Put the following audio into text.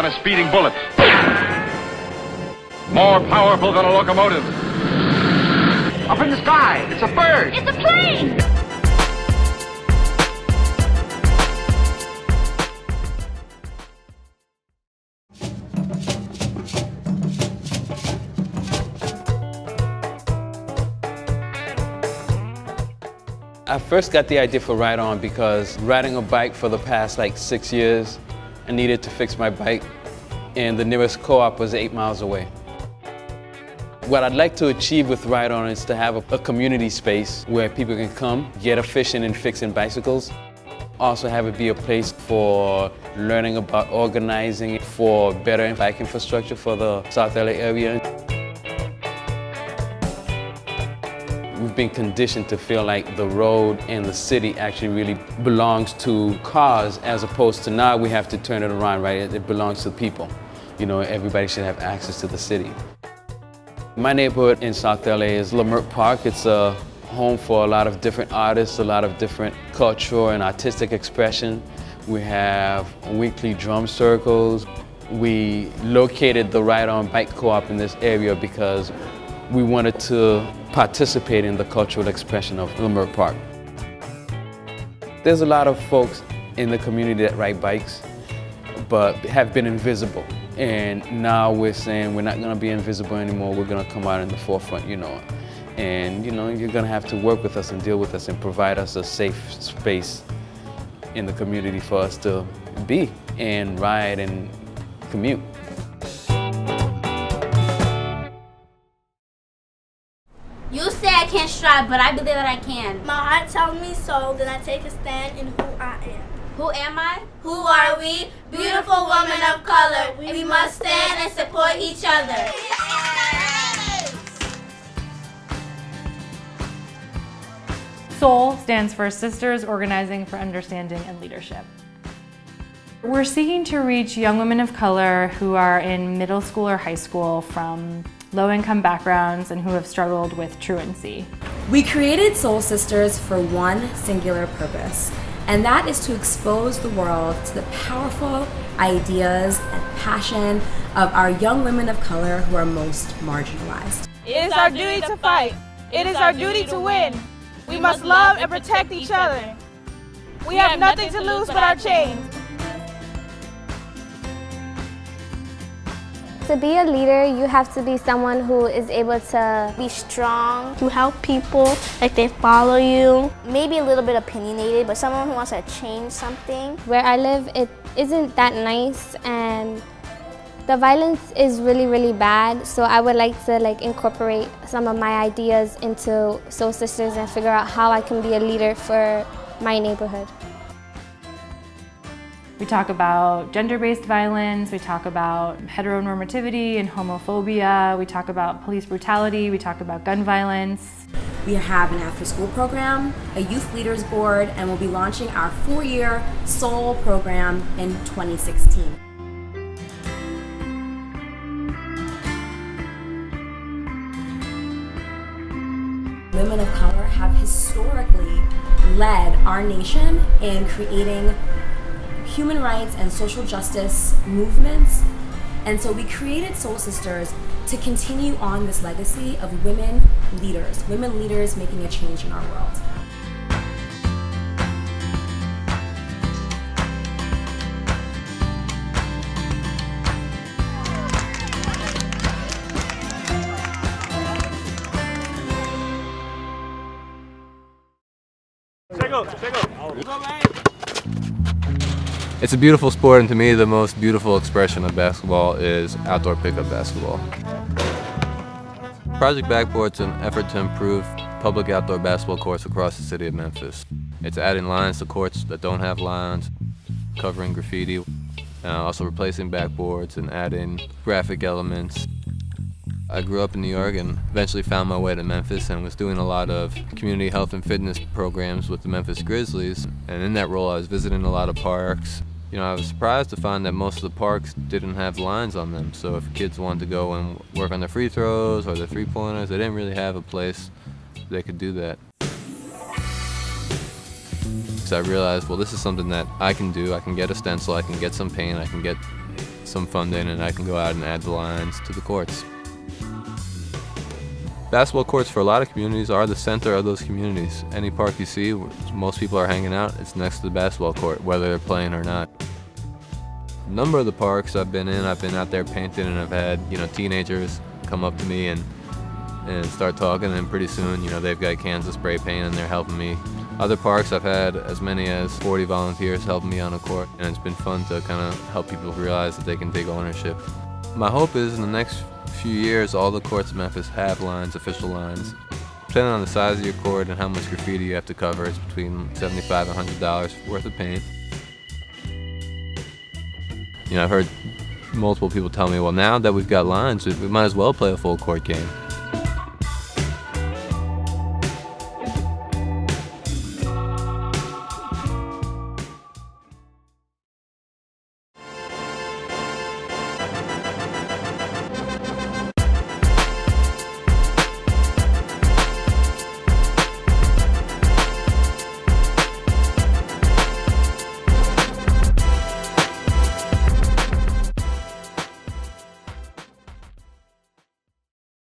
than a speeding bullet. More powerful than a locomotive. Up in the sky, it's a bird. It's a plane! I first got the idea for Ride On because riding a bike for the past like 6 years, I needed to fix my bike, and the nearest co-op was 8 miles away. What I'd like to achieve with Ride On is to have a community space where people can come, get efficient in fixing bicycles. Also have it be a place for learning about organizing for better bike infrastructure for the South LA area. We've been conditioned to feel like the road and the city actually really belongs to cars, as opposed to now we have to turn it around, right? It belongs to people. You know, everybody should have access to the city. My neighborhood in South LA is Leimert Park. It's a home for a lot of different artists, a lot of different cultural and artistic expression. We have weekly drum circles. We located the Ride On Bike Co-op in this area because we wanted to participate in the cultural expression of Leimert Park. There's a lot of folks in the community that ride bikes, but have been invisible. And now we're saying we're not gonna be invisible anymore, we're gonna come out in the forefront, you know. And you know, you're gonna have to work with us and deal with us and provide us a safe space in the community for us to be and ride and commute. You say I can't strive, but I believe that I can. My heart tells me so, then I take a stand in who I am. Who am I? Who are we? Beautiful women of color. We must stand and support each other. S.O.U.L stands for Sisters Organizing for Understanding and Leadership. We're seeking to reach young women of color who are in middle school or high school from low-income backgrounds and who have struggled with truancy. We created S.O.U.L Sisters for one singular purpose, and that is to expose the world to the powerful ideas and passion of our young women of color who are most marginalized. It is our duty to fight. It is our duty to win. We must love and protect each other. We have nothing to lose but our chains. To be a leader, you have to be someone who is able to be strong, To help people, like they follow you. maybe a little bit opinionated, but someone who wants to change something. Where I live, it isn't that nice, and the violence is really, really bad. So I would like to incorporate some of my ideas into S.O.U.L Sisters and figure out how I can be a leader for my neighborhood. We talk about gender-based violence, we talk about heteronormativity and homophobia, we talk about police brutality, we talk about gun violence. We have an after-school program, a youth leaders board, and we'll be launching our 4-year S.O.U.L program in 2016. Women of color have historically led our nation in creating human rights and social justice movements. And so we created S.O.U.L Sisters to continue on this legacy of women leaders making a change in our world. It's a beautiful sport, and to me the most beautiful expression of basketball is outdoor pickup basketball. Project Backboard's an effort to improve public outdoor basketball courts across the city of Memphis. It's adding lines to courts that don't have lines, covering graffiti, also replacing backboards and adding graphic elements. I grew up in New York and eventually found my way to Memphis and was doing a lot of community health and fitness programs with the Memphis Grizzlies. And in that role I was visiting a lot of parks. You know, I was surprised to find that most of the parks didn't have lines on them. So if kids wanted to go and work on their free throws or their three-pointers, they didn't really have a place they could do that. courts, I realized, well, this is something that I can do. I can get a stencil, I can get some paint, I can get some funding, and I can go out and add the lines to the courts. Basketball courts for a lot of communities are the center of those communities. Any park you see, most people are hanging out, it's next to the basketball court, whether they're playing or not. A number of the parks I've been in, I've been out there painting, and I've had, teenagers come up to me and start talking, and pretty soon, they've got cans of spray paint and they're helping me. Other parks, I've had as many as 40 volunteers helping me on a court, and it's been fun to kind of help people realize that they can take ownership. My hope is in the next few years, all the courts in Memphis have lines, official lines. Depending on the size of your court and how much graffiti you have to cover, it's between $75 and $100 worth of paint. I've heard multiple people tell me, well, now that we've got lines, we might as well play a full court game.